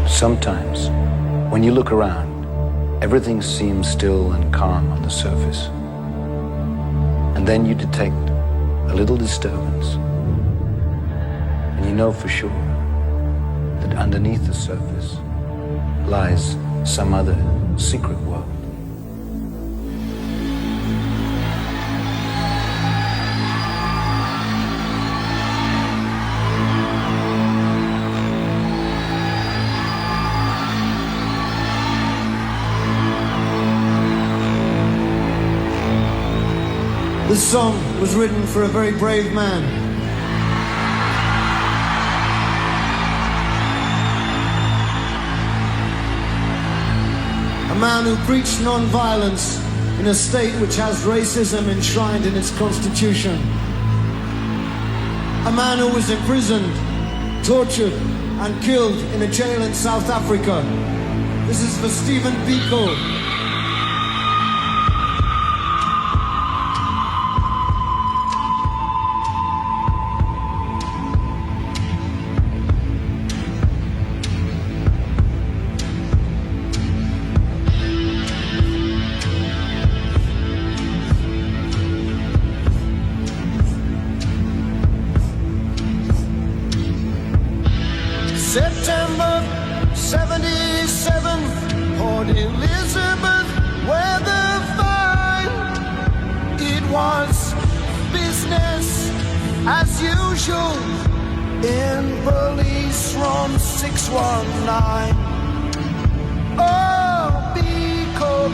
Sometimes, when you look around, everything seems still and calm on the surface. And then you detect a little disturbance. And you know for sure that underneath the surface lies some other secret world. This song was written for a very brave man. A man who preached non-violence in a state which has racism enshrined in its constitution. A man who was imprisoned, tortured and killed in a jail in South Africa. This is for Stephen Biko. September 77, Port Elizabeth, weather fine. It was business as usual in police room 619. Oh, because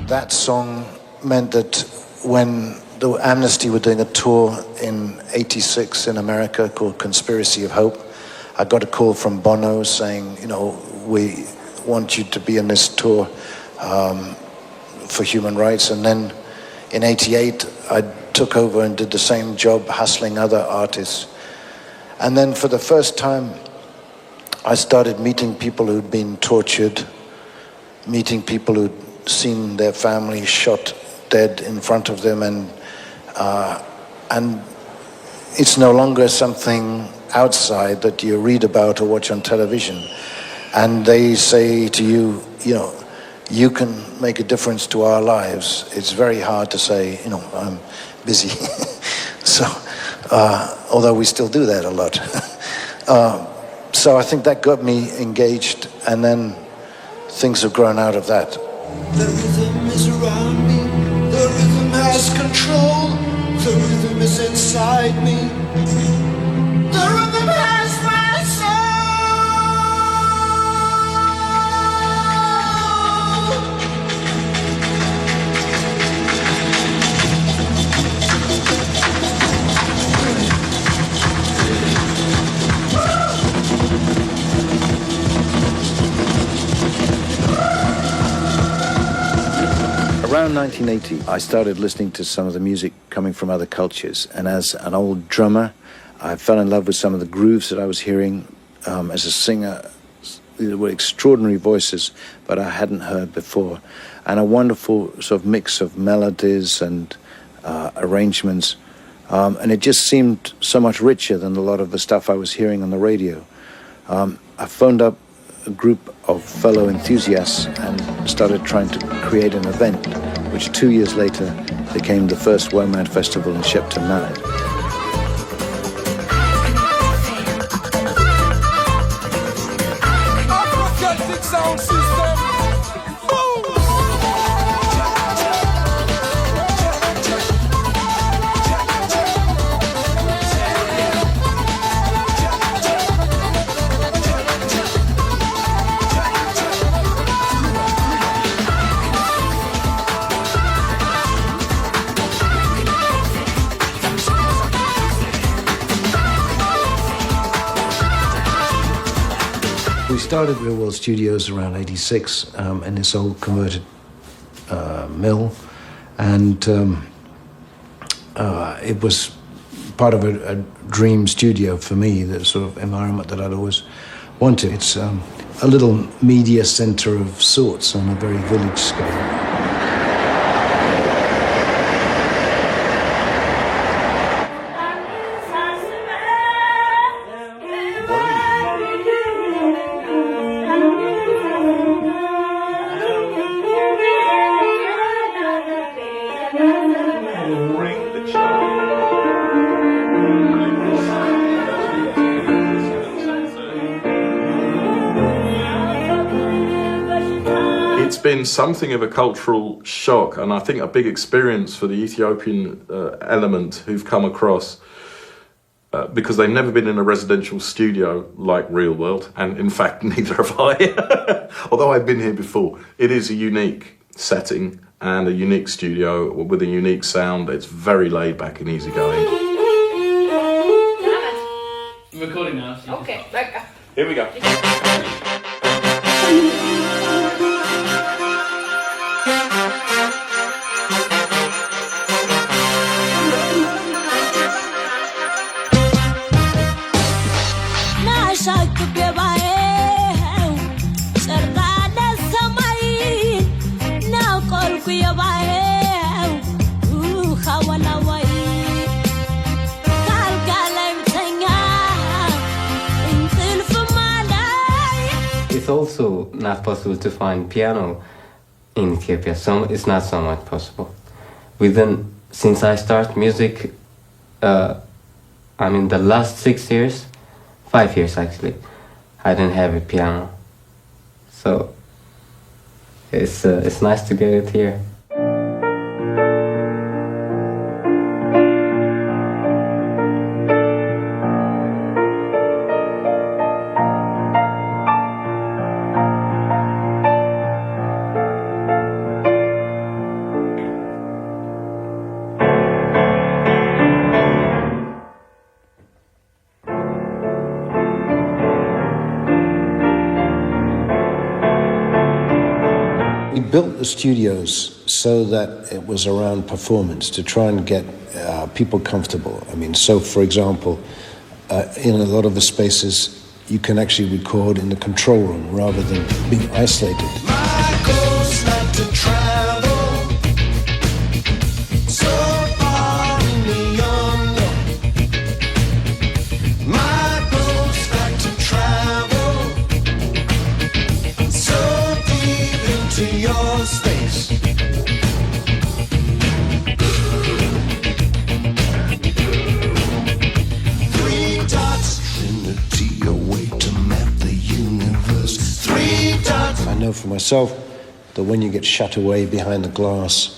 That song meant that when the Amnesty were doing a tour in '86 in America called Conspiracy of Hope, I got a call from Bono saying, we want you to be in this tour for human rights. And then in '88, I took over and did the same job, hustling other artists. And then for the first time, I started meeting people who'd been tortured, meeting people who'd seen their family shot dead in front of them, and it's no longer something outside that you read about or watch on television. And they say to you, you can make a difference to our lives. It's very hard to say, I'm busy. So, although we still do that a lot. So I think that got me engaged, and then things have grown out of that. The rhythm is around me, the rhythm has control, the rhythm is inside me, the rhythm has my soul. Around 1980, I started listening to some of the music coming from other cultures, and as an old drummer, I fell in love with some of the grooves that I was hearing. As a singer, there were extraordinary voices, but I hadn't heard before, and a wonderful sort of mix of melodies and arrangements, and it just seemed so much richer than a lot of the stuff I was hearing on the radio. I phoned up a group of fellow enthusiasts and started trying to create an event, which 2 years later became the first WOMAD festival in Shepton Mallet. Oh, sound system. Boom! We started Real World Studios around 86 in this old converted mill, and it was part of a dream studio for me, the sort of environment that I'd always wanted. It's a little media center of sorts on a very village scale. It's been something of a cultural shock, and I think a big experience for the Ethiopian element who've come across, because they've never been in a residential studio like Real World, and in fact neither have I, although I've been here before. It is a unique setting and a unique studio with a unique sound. It's very laid back and easygoing. Recording now. So okay, here we go. It's also not possible to find piano in Ethiopia. It's not so much possible. Since I start music, the last 6 years, 5 years actually, I didn't have a piano. So it's nice to get it here. We built the studios so that it was around performance, to try and get people comfortable. I mean, so for example, in a lot of the spaces, you can actually record in the control room rather than being isolated. My goal's not to travel so far in the unknown. My goal's not to travel so deep into your space. Three dots, Trinity, a way to map the universe. Three dots. I know for myself that when you get shut away behind the glass,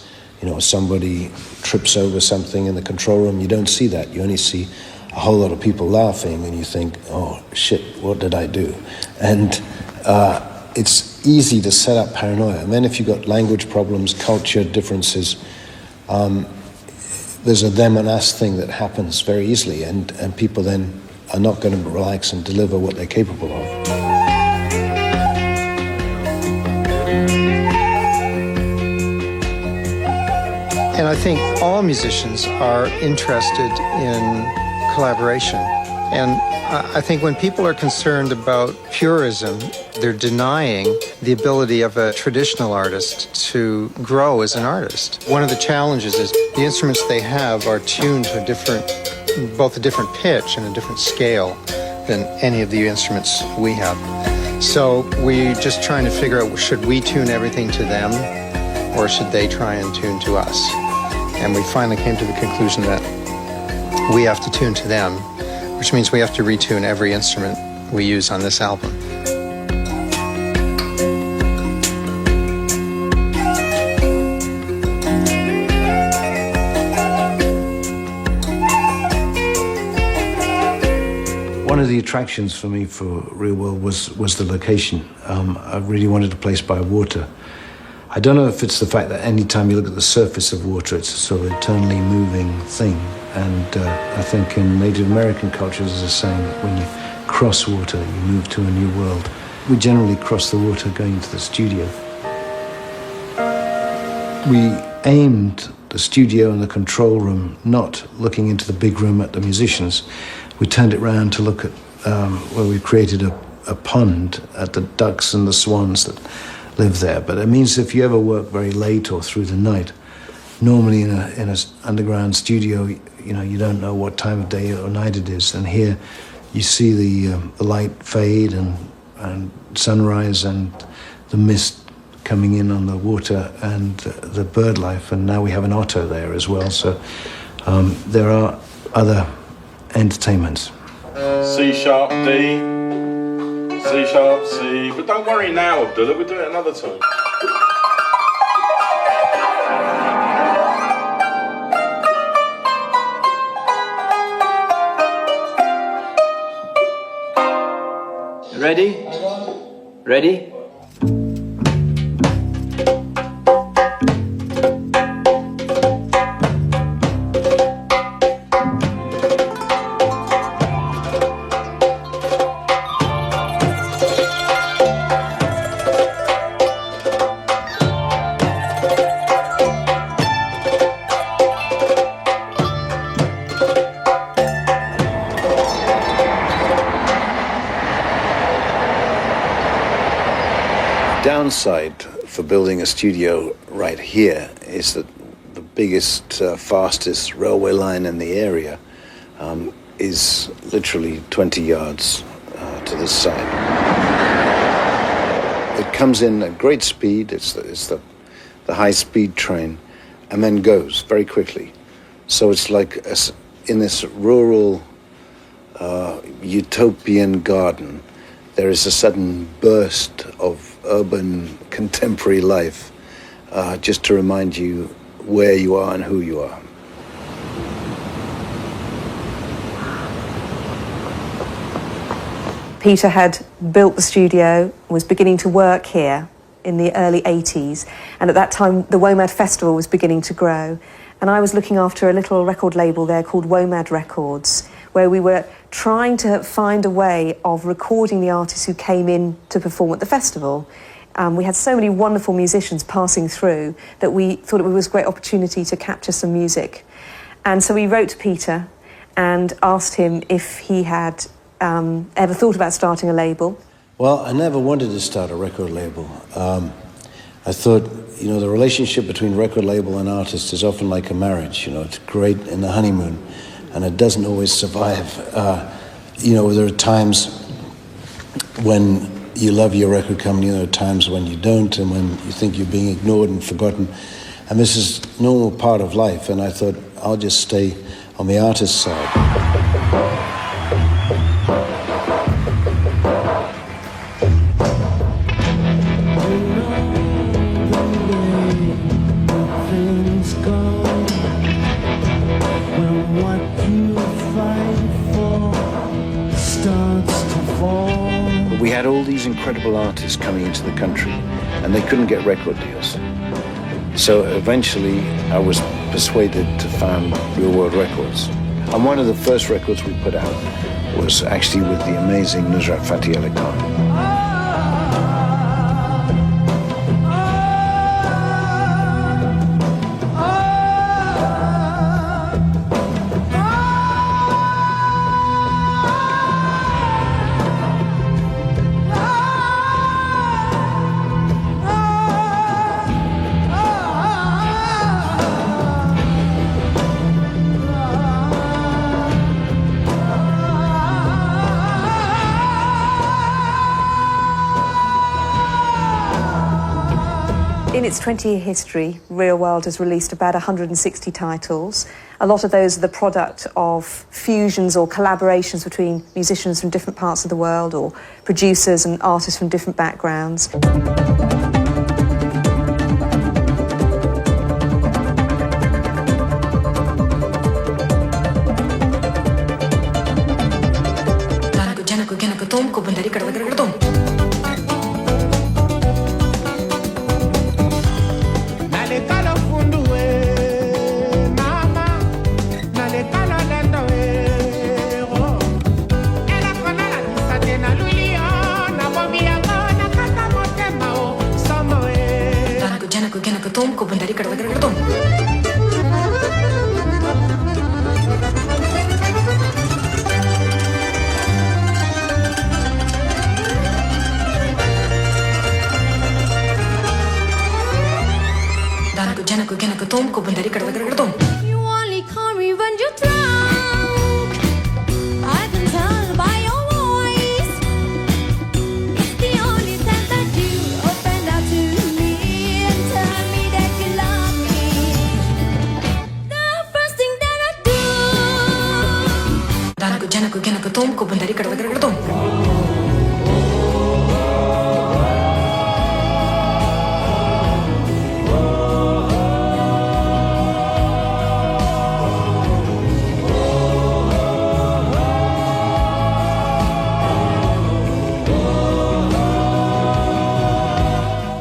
somebody trips over something in the control room, you don't see that. You only see a whole lot of people laughing, and you think, oh shit, what did I do? And it's easy to set up paranoia. And then if you've got language problems, culture differences, there's a them and us thing that happens very easily, and people then are not going to relax and deliver what they're capable of. And I think all musicians are interested in collaboration. And I think when people are concerned about purism, they're denying the ability of a traditional artist to grow as an artist. One of the challenges is the instruments they have are tuned to both a different pitch and a different scale than any of the instruments we have. So we're just trying to figure out, should we tune everything to them, or should they try and tune to us? And we finally came to the conclusion that we have to tune to them, which means we have to retune every instrument we use on this album. one of the attractions for me for Real World was the location. I really wanted a place by water. I don't know if it's the fact that any time you look at the surface of water, it's a sort of eternally moving thing. And I think in Native American cultures, there's a saying, when you cross water, you move to a new world. We generally cross the water going to the studio. We aimed the studio and the control room not looking into the big room at the musicians. We turned it round to look at where we created a pond at the ducks and the swans that live there. But it means if you ever work very late or through the night, normally in a underground studio, you know, you don't know what time of day or night it is. And here you see the light fade and sunrise and the mist coming in on the water and the bird life. And now we have an otter there as well. So there are other entertainments. C sharp, D, C sharp, C. But don't worry now, Abdullah, we'll do it another time. Ready? Ready? Downside for building a studio right here is that the biggest, fastest railway line in the area is literally 20 yards to this side. It comes in at great speed, it's the high-speed train, and then goes very quickly. So it's like in this rural utopian garden, there is a sudden burst of urban contemporary life, just to remind you where you are and who you are. Peter had built the studio, was beginning to work here in the early 80s, and at that time the WOMAD festival was beginning to grow, and I was looking after a little record label there called WOMAD Records, where we were trying to find a way of recording the artists who came in to perform at the festival. We had so many wonderful musicians passing through that we thought it was a great opportunity to capture some music. And so we wrote to Peter and asked him if he had ever thought about starting a label. Well, I never wanted to start a record label. I thought, you know, the relationship between record label and artist is often like a marriage. You know, it's great in the honeymoon, and it doesn't always survive. You know, there are times when you love your record company, there are times when you don't, and when you think you're being ignored and forgotten. And this is a normal part of life, and I thought, I'll just stay on the artist side. We had all these incredible artists coming into the country, and they couldn't get record deals. So eventually, I was persuaded to found Real World Records. And one of the first records we put out was actually with the amazing Nusrat Fateh Ali Khan. In its 20-year history, Real World has released about 160 titles. A lot of those are the product of fusions or collaborations between musicians from different parts of the world or producers and artists from different backgrounds. tom, ko bandari kada tom. Dan ko jana ko gana ko tom, ko bandari kada tom. You only call me when you're drunk. I can tell by your voice. It's the only time that you open up to me and tell me that you love me. The first thing that I do. Dan ko jana ko gana ko tom, ko bandari kada tom.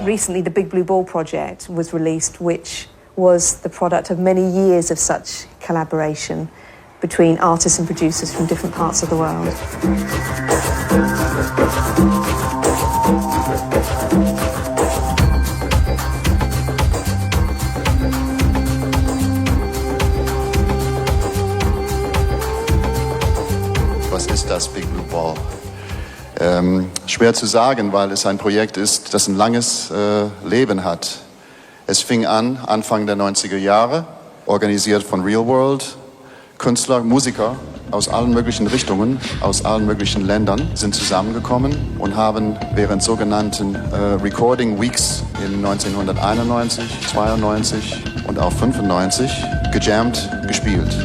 Recently, the Big Blue Ball project was released, which was the product of many years of such collaboration between artists and producers from different parts of the world. Was ist das Big Blue Ball? Schwer zu sagen, weil es ein Projekt ist, das ein langes Leben hat. Es fing an Anfang der 90er Jahre, organisiert von Real World. Künstler, Musiker aus allen möglichen Richtungen, aus allen möglichen Ländern sind zusammengekommen und haben während sogenannten Recording Weeks in 1991, 92 und auch 95 gejammt, gespielt.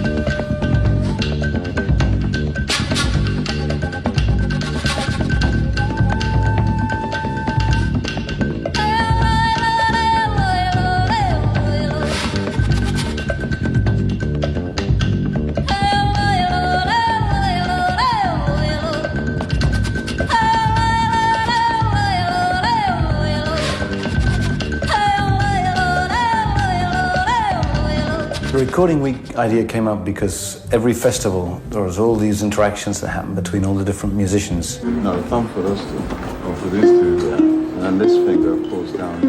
The recording week idea came up because every festival there was all these interactions that happened between all the different musicians. No, thumb for us two, or for these two, yeah. And then this finger pulls down.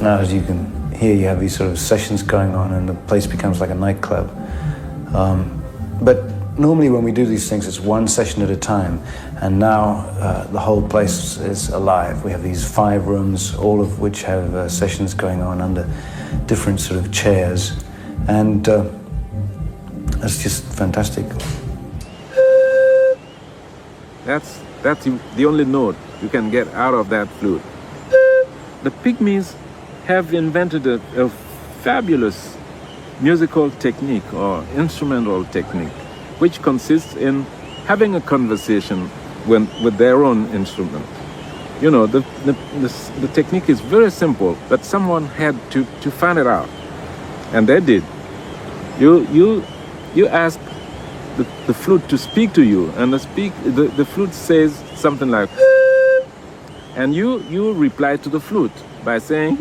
Now, as you can hear, you have these sort of sessions going on and the place becomes like a nightclub. But normally when we do these things, it's one session at a time. And now the whole place is alive. We have these 5 rooms, all of which have sessions going on under different sort of chairs. And that's just fantastic. That's the only note you can get out of that flute. The Pygmies have invented a fabulous musical technique or instrumental technique, which consists in having a conversation with their own instrument. You know, the technique is very simple, but someone had to find it out, and they did. You ask the flute to speak to you, and the flute says something like, and you reply to the flute by saying,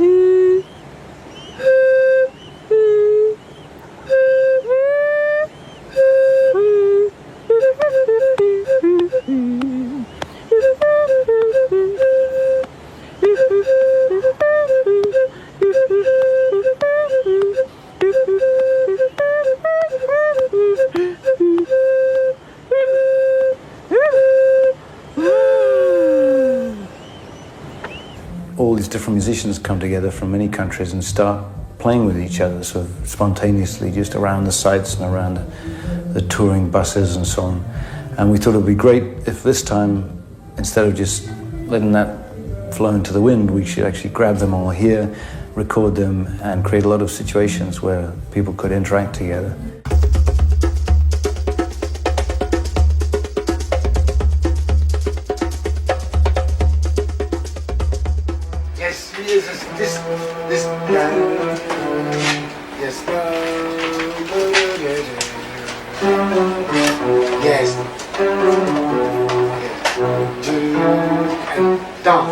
all these different musicians come together from many countries and start playing with each other sort of spontaneously just around the sites and around the touring buses and so on. And we thought it would be great if this time, instead of just letting that flow into the wind, we should actually grab them all here, record them, and create a lot of situations where people could interact together. Yes, this, yes. Yes. And down.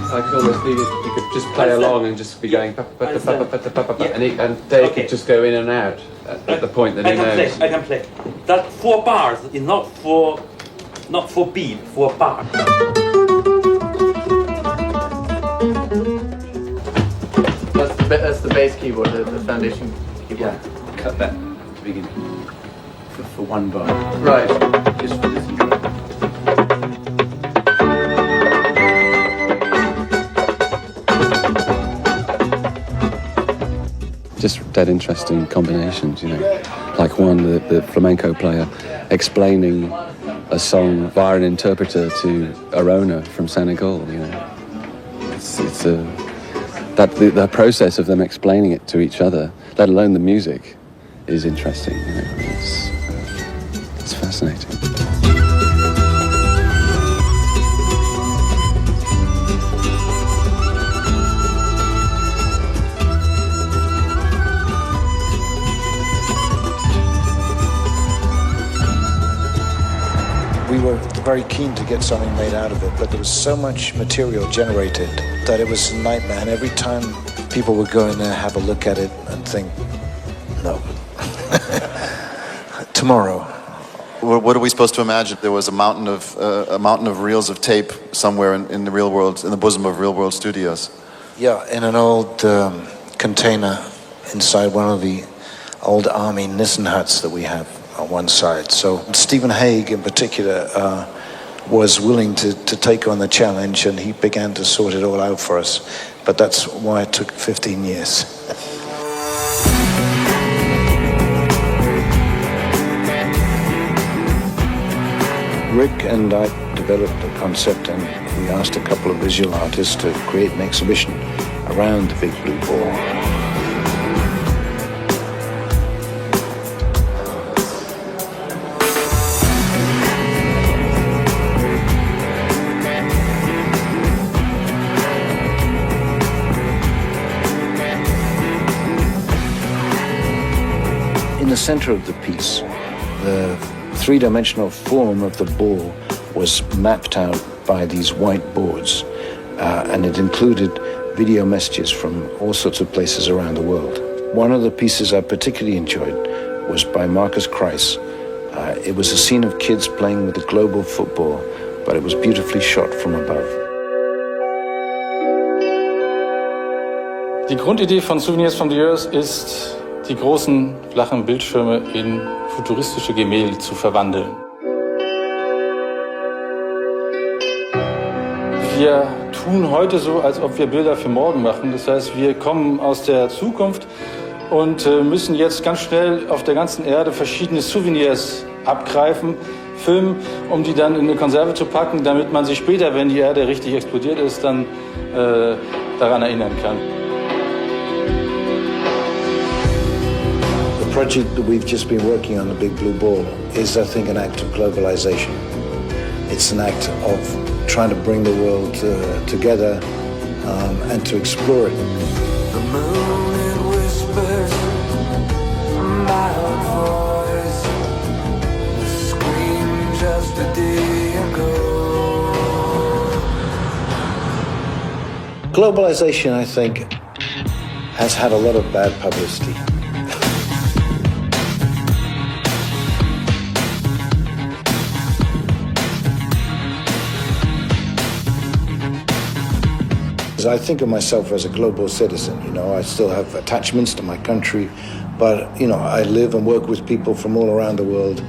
I could almost be, you could just play along and just be going, and Dave could just go in and out at the point that he knows. I can play. That 4 bars is not for beat, 4 bars. That's the bass keyboard, the foundation keyboard. Yeah, cut that to begin for 1 bar. Right. Just for this. Just dead interesting combinations, you know. Like one, the flamenco player explaining a song via an interpreter to Arona from Senegal, you know. The process of them explaining it to each other, let alone the music, is interesting, you know. It's fascinating. We were very keen to get something made out of it, but there was so much material generated that it was a nightmare. And every time people would go in there, have a look at it and think, no, tomorrow. What are we supposed to imagine? There was a mountain of reels of tape somewhere in the real world, in the bosom of real world studios. Yeah, in an old container inside one of the old army Nissen huts that we have on one side. So Stephen Hague in particular was willing to take on the challenge, and he began to sort it all out for us. But that's why it took 15 years. Rick and I developed a concept, and we asked a couple of visual artists to create an exhibition around the Big Blue Ball. In the center of the piece, the three-dimensional form of the ball was mapped out by these white boards, and it included video messages from all sorts of places around the world. One of the pieces I particularly enjoyed was by Marcus Kreis. It was a scene of kids playing with the global football, but it was beautifully shot from above. Die Grundidee von Souvenirs from the Earth ist, die großen flachen Bildschirme in futuristische Gemälde zu verwandeln. Wir tun heute so, als ob wir Bilder für morgen machen. Das heißt, wir kommen aus der Zukunft und müssen jetzt ganz schnell auf der ganzen Erde verschiedene Souvenirs abgreifen, filmen, um die dann in eine Konserve zu packen, damit man sich später, wenn die Erde richtig explodiert ist, dann daran erinnern kann. The project that we've just been working on, the Big Blue Ball, is, I think, an act of globalization. It's an act of trying to bring the world together and to explore it. The moon, it whispers a loud voice. The scream just a day ago. Globalization, I think, has had a lot of bad publicity. I think of myself as a global citizen, you know. I still have attachments to my country, but, you know, I live and work with people from all around the world,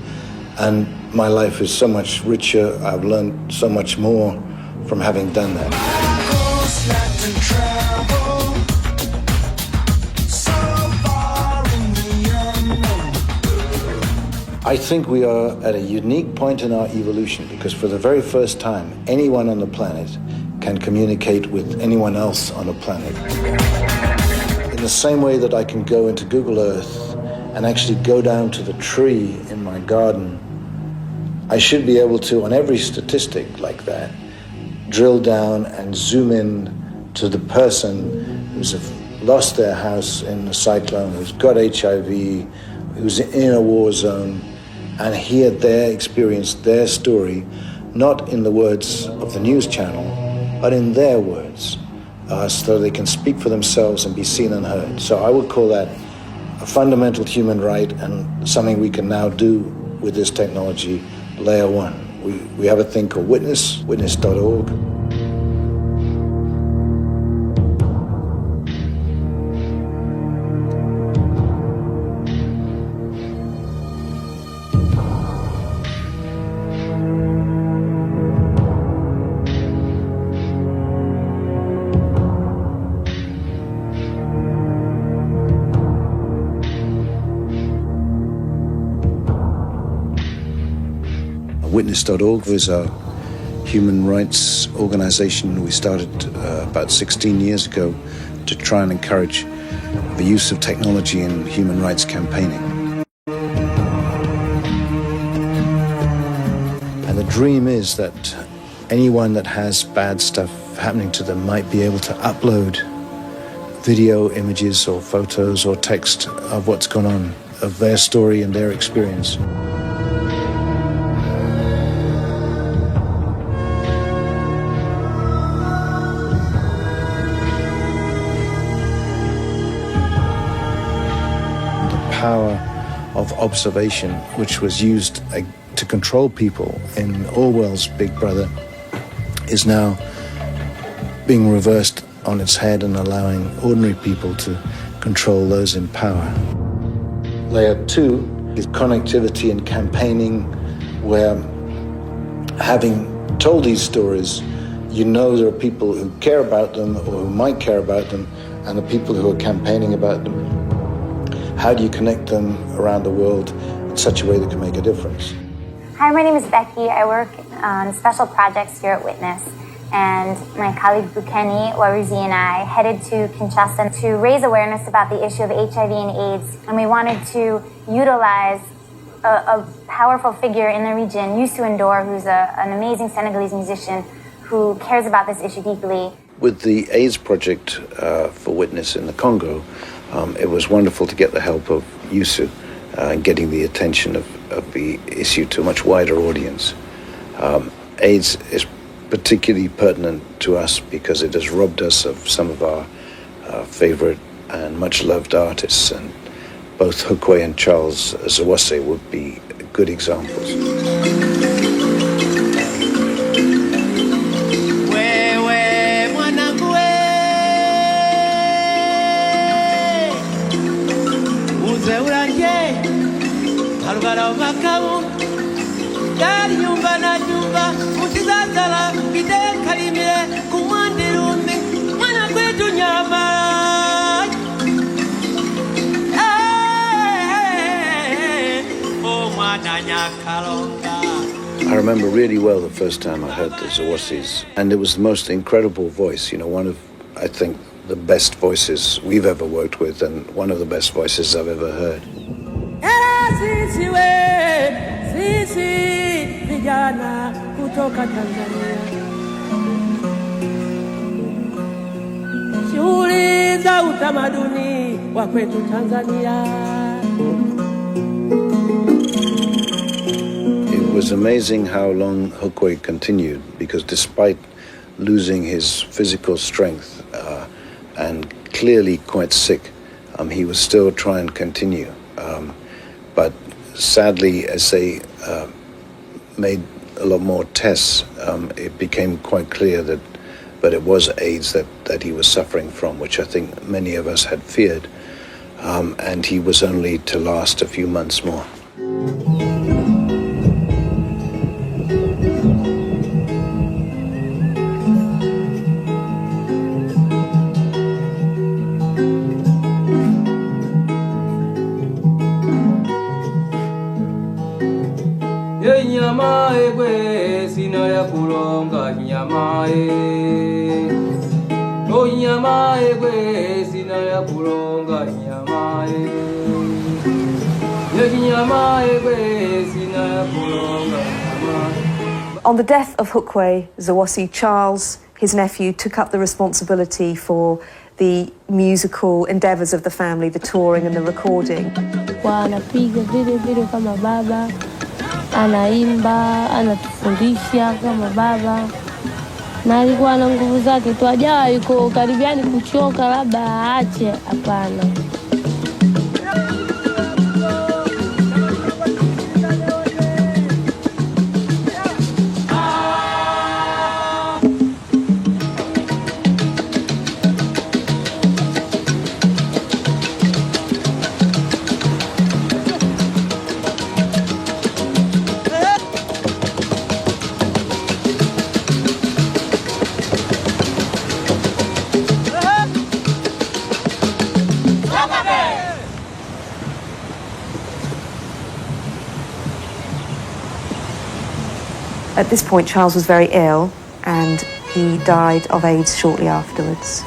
and my life is so much richer. I've learned so much more from having done that. I think we are at a unique point in our evolution, because for the very first time, anyone on the planet can communicate with anyone else on a planet. In the same way that I can go into Google Earth and actually go down to the tree in my garden, I should be able to, on every statistic like that, drill down and zoom in to the person who's lost their house in a cyclone, who's got HIV, who's in a war zone and hear their experience, their story, not in the words of the news channel, but in their words, so they can speak for themselves and be seen and heard. So I would call that a fundamental human right and something we can now do with this technology, layer one. We have a thing called Witness, witness.org. Witness.org was a human rights organization we started about 16 years ago to try and encourage the use of technology in human rights campaigning. And the dream is that anyone that has bad stuff happening to them might be able to upload video, images or photos or text of what's gone on, of their story and their experience. Power of observation, which was used to control people in Orwell's Big Brother, is now being reversed on its head and allowing ordinary people to control those in power. Layer 2 is connectivity and campaigning, where having told these stories, you know there are people who care about them or who might care about them, and the people who are campaigning about them. How do you connect them around the world in such a way that can make a difference? Hi, my name is Becky. I work on special projects here at Witness. And my colleague Bukeni Waruzi and I headed to Kinshasa to raise awareness about the issue of HIV and AIDS. And we wanted to utilize a powerful figure in the region, Youssou N'Dour, who's an amazing Senegalese musician who cares about this issue deeply. With the AIDS project for Witness in the Congo, it was wonderful to get the help of Youssou and getting the attention of the issue to a much wider audience. AIDS is particularly pertinent to us because it has robbed us of some of our favorite and much loved artists, and both Hukwe and Charles Zawase would be good examples. I remember really well the first time I heard the Zawases, and it was the most incredible voice, you know, one of, I think, the best voices we've ever worked with and one of the best voices I've ever heard. Vijana kutoka Tanzania, shughuli za utamaduni wa kwetu Tanzania. It was amazing how long Hukwe continued, because despite losing his physical strength and clearly quite sick, he was still trying to continue. But sadly, as they made a lot more tests, it became quite clear that it was AIDS that he was suffering from, which I think many of us had feared, and he was only to last a few months more. On the death of Hukwe Zawase, Charles, his nephew, took up the responsibility for the musical endeavours of the family, the touring and the recording. Anapiga vile vile kama baba, anaimba, anatufundisha kama baba, na alikuwa na nguvu zake tu, hajawa yuko karibiani kuchoka labda aache, hapana. At this point, Charles was very ill and he died of AIDS shortly afterwards.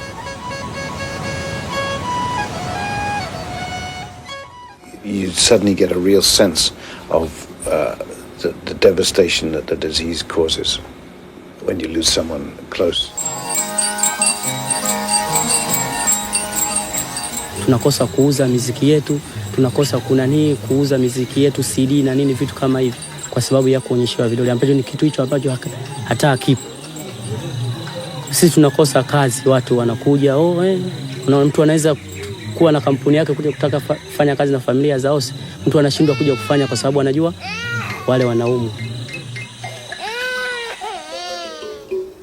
You suddenly get a real sense of the devastation that the disease causes when you lose someone close. Tunakosa kuuza miziki yetu, tunakosa kuuza miziki yetu CD na nini vitu kama hivi, kwa sababu ya kuonyeshewa vidole, ambacho ni kitu hicho ambacho hata hakipo. Sisi tunakosa kazi, watu wanakuja, na mtu anaweza kuwa na kampuni yake kuja kutaka kufanya kazi na familia zao, mtu anashindwa kuja kufanya kwa sababu anajua wale wanaumu.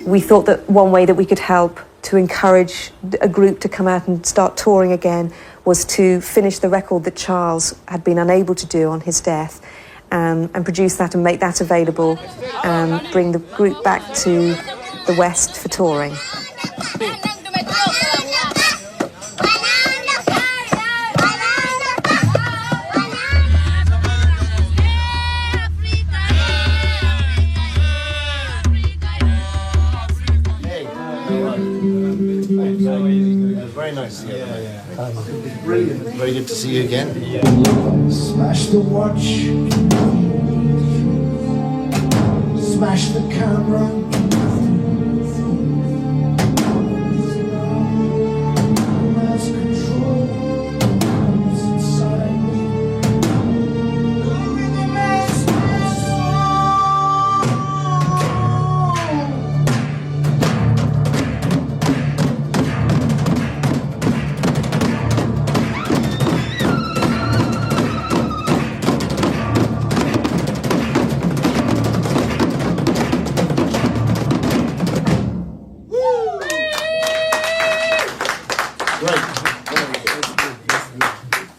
We thought that one way that we could help to encourage a group to come out and start touring again was to finish the record that Charles had been unable to do on his death, and produce that and make that available and bring the group back to the West for touring. Very nice. Brilliant. Very good to see you again. Smash the watch, smash the camera, lost control, it's inside me. The rhythm has my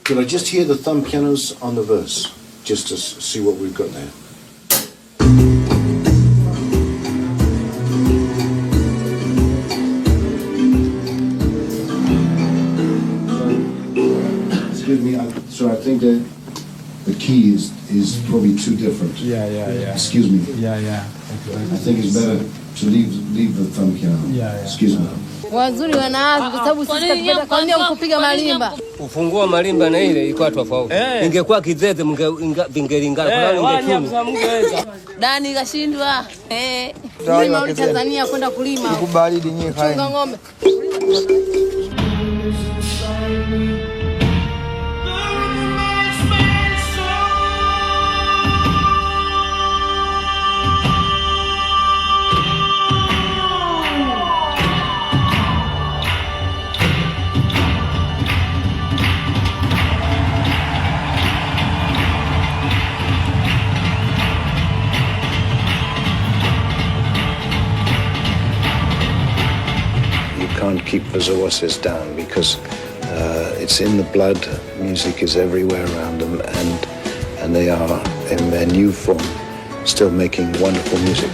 Could I just hear the thumb pianos on the verse, just to see what we've got there? Excuse me, so I think that the key is probably too different. Yeah. Excuse me. Yeah. I think it's better to leave the thumb piano. Yeah. Excuse me. Wazuri wanaanza kwa sababu sisi katupenda kwa nini kupiga marimba. Ufungua marimba na ile ilikuwa tofauti. Ingekuwa kizeze vingelingana kwa nini ungechuma. Dani kashindwa. Mlima Tanzania kwenda kulima. Kubali dinyi hai. Chunga ng'ombe. Can't keep Vazoases down because it's in the blood. Music is everywhere around them, and they are in their new form still making wonderful music.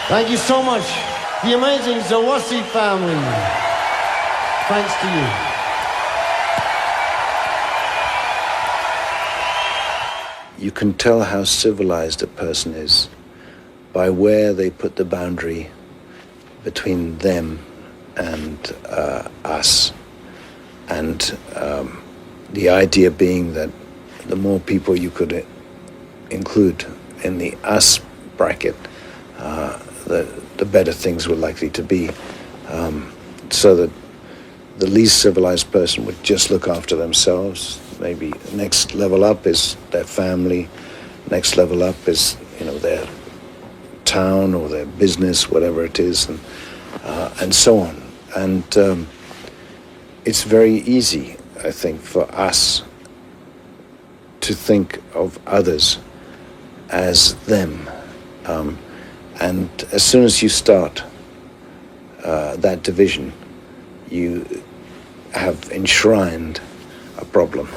Thank you so much. The amazing Zawasi family. Thanks to you. You can tell how civilized a person is by where they put the boundary between them and us. And the idea being that the more people you could include in the us bracket, the better things were likely to be. So that the least civilized person would just look after themselves. Maybe next level up is their family, next level up is, their town or their business, whatever it is, and so on. And it's very easy, I think, for us to think of others as them. And as soon as you start that division, you have enshrined a problem.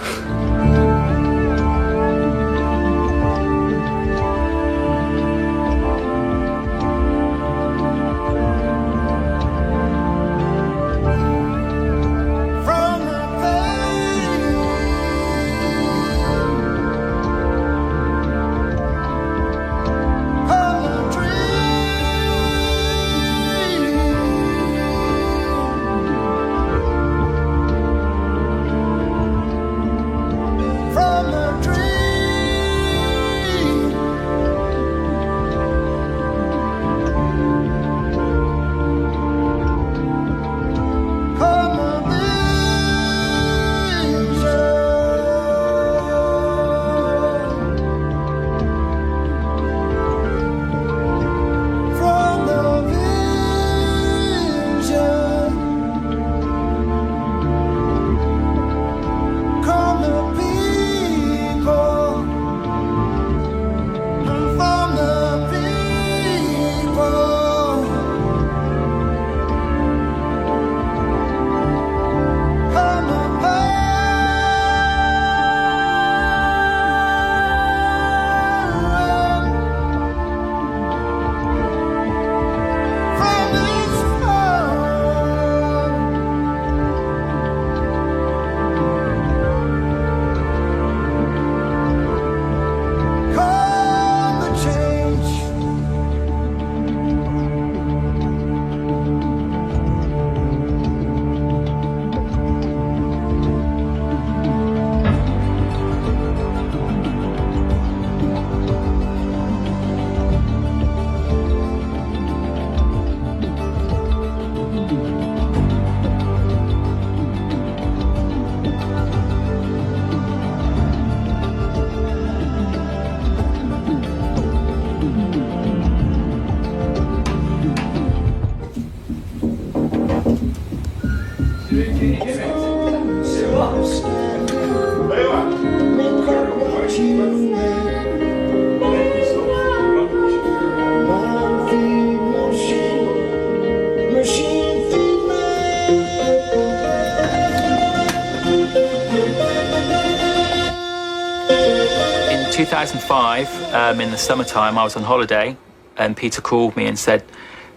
In 2005, in the summertime, I was on holiday, and Peter called me and said,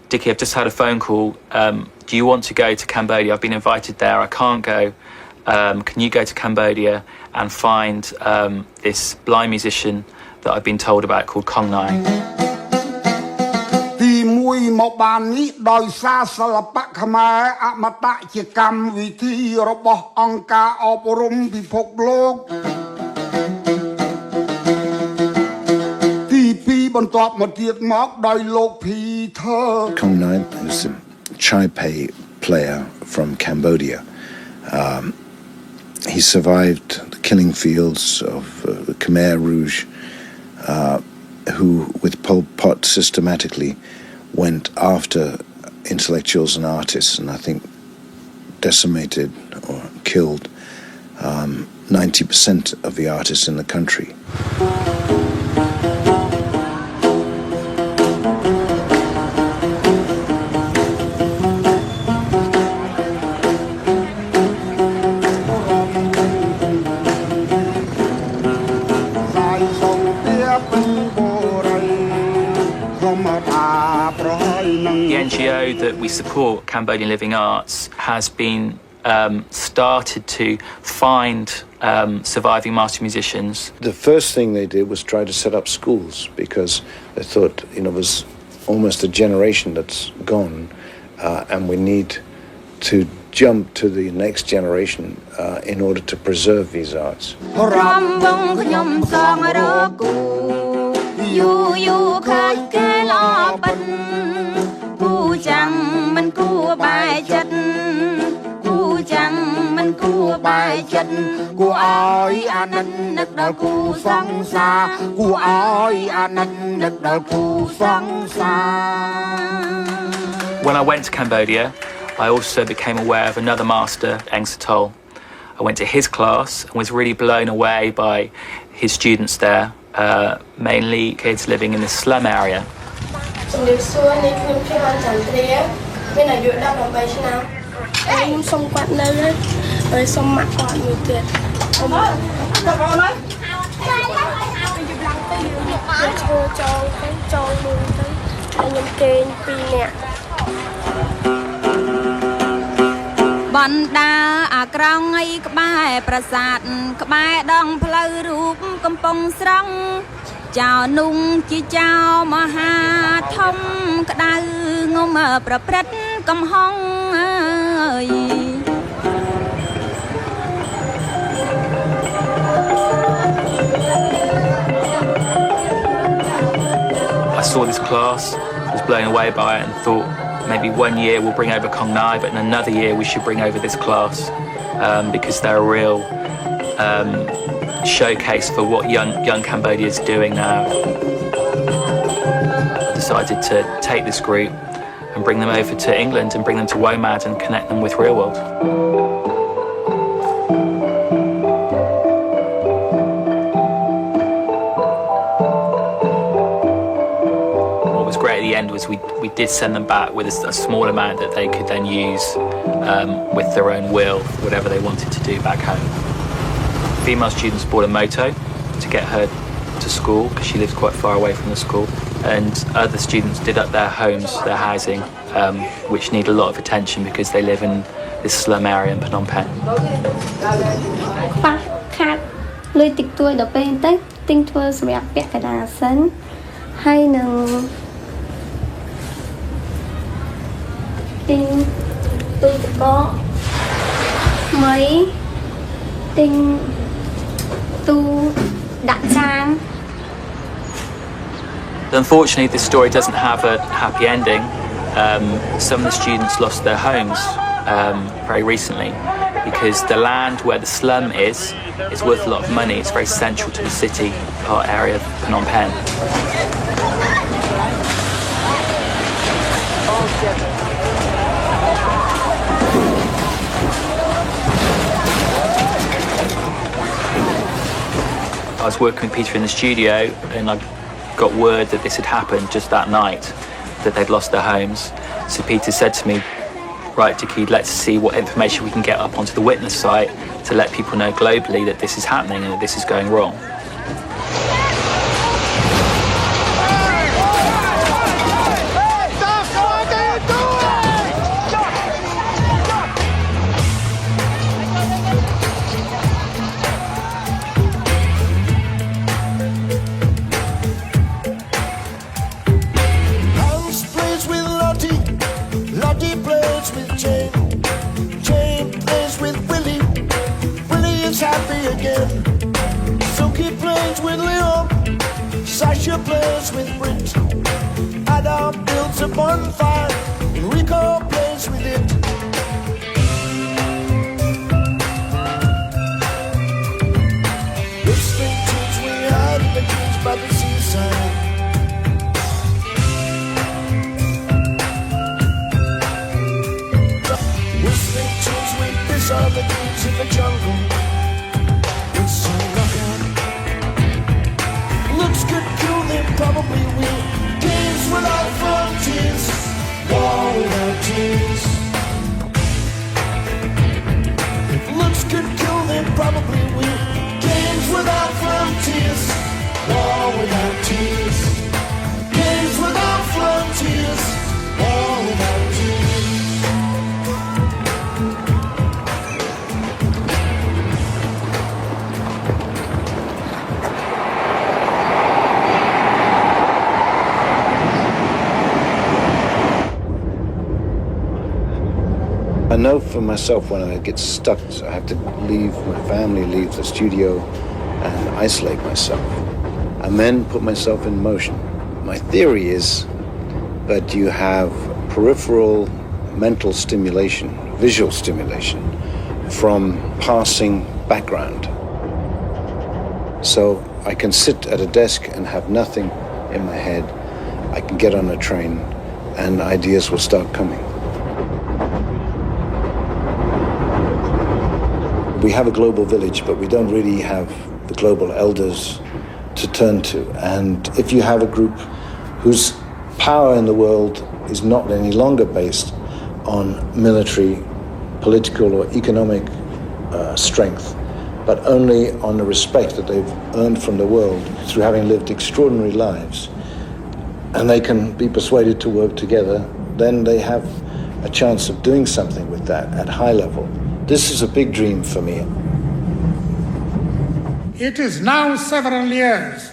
"Dickie, I've just had a phone call. Do you want to go to Cambodia? I've been invited there. I can't go. Can you go to Cambodia and find this blind musician that I've been told about called Kong Nai?" ទីមួយមកបាននេះដោយសារសិល្បៈខ្មែរអមតៈជាកម្មវិធីរបស់អង្គការអប់រំពិភពលោកទីពីរបន្ទាប់មកទៀតមកដោយលោក Peter Kong Nai is a Chai Pei player from Cambodia. He survived the killing fields of the Khmer Rouge, who, with Pol Pot, systematically went after intellectuals and artists, and I think decimated or killed 90% of the artists in the country. The NGO that we support, Cambodian Living Arts, has been started to find surviving master musicians. The first thing they did was try to set up schools because they thought, it was almost a generation that's gone, and we need to jump to the next generation in order to preserve these arts. When I went to Cambodia, I also became aware of another master, Eng Satol. I went to his class and was really blown away by his students there, mainly kids living in the slum area. I saw this class, was blown away by it and thought maybe one year we'll bring over Kong Nai, but in another year we should bring over this class because they're a real showcase for what young Cambodia is doing now. I decided to take this group and bring them over to England and bring them to WOMAD and connect them with real world. At the end was we did send them back with a small amount that they could then use with their own will, whatever they wanted to do back home. Female students bought a moto to get her to school because she lives quite far away from the school, and other students did up their homes, their housing, which need a lot of attention because they live in this slum area in Phnom Penh. Unfortunately, this story doesn't have a happy ending. Some of the students lost their homes very recently because the land where the slum is worth a lot of money. It's very central to the city part area of Phnom Penh. I was working with Peter in the studio and I got word that this had happened just that night, that they'd lost their homes. So Peter said to me, right, qu'il, let's see what information we can get up onto the witness site to let people know globally that this is happening and that this is going wrong. Sasha plays with Brit. Adam builds a bonfire. Enrico plays with it. Listening tunes we hide in the caves by the seaside. Listening tunes we piss on the dudes in the jungle. It's so rockin'. Looks good, cool, they probably will. Games without frontiers, war without tears. I know for myself when I get stuck, so I have to leave my family, leave the studio, and isolate myself, and then put myself in motion. My theory is that you have peripheral mental stimulation, visual stimulation, from passing background. So I can sit at a desk and have nothing in my head. I can get on a train and ideas will start coming. We have a global village, but we don't really have the global elders to turn to. And if you have a group whose power in the world is not any longer based on military, political or economic strength, but only on the respect that they've earned from the world through having lived extraordinary lives, and they can be persuaded to work together, then they have a chance of doing something with that at high level. This is a big dream for me. It is now several years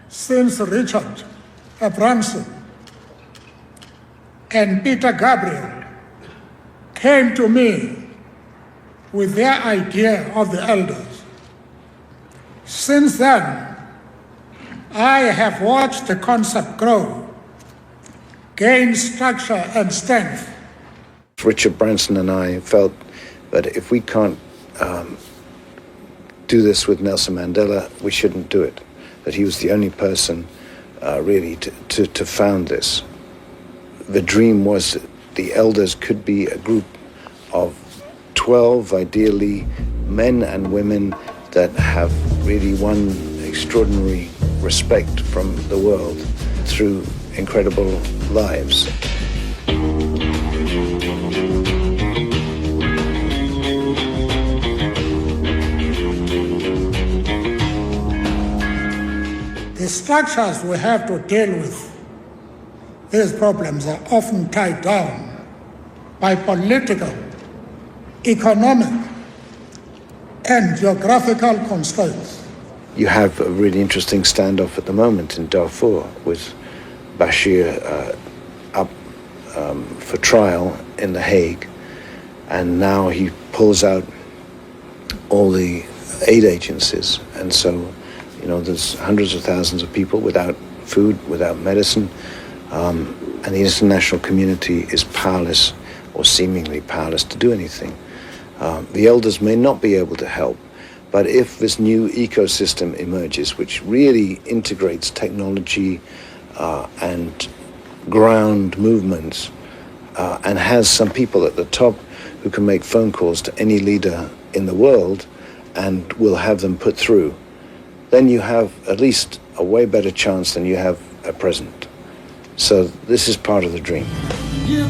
since Richard Branson and Peter Gabriel came to me with their idea of the elders. Since then, I have watched the concept grow, gain structure and strength. Richard Branson and I felt that if we can't do this with Nelson Mandela, we shouldn't do it. That he was the only person really to found this. The dream was that the elders could be a group of 12, ideally, men and women that have really won extraordinary respect from the world through incredible lives. The structures we have to deal with these problems are often tied down by political, economic, and geographical constraints. You have a really interesting standoff at the moment in Darfur with Bashir up for trial in The Hague, and now he pulls out all the aid agencies, and so there's hundreds of thousands of people without food, without medicine, and the international community is powerless or seemingly powerless to do anything. The elders may not be able to help, but if this new ecosystem emerges, which really integrates technology and ground movements, and has some people at the top who can make phone calls to any leader in the world and will have them put through, then you have at least a way better chance than you have at present. So this is part of the dream. You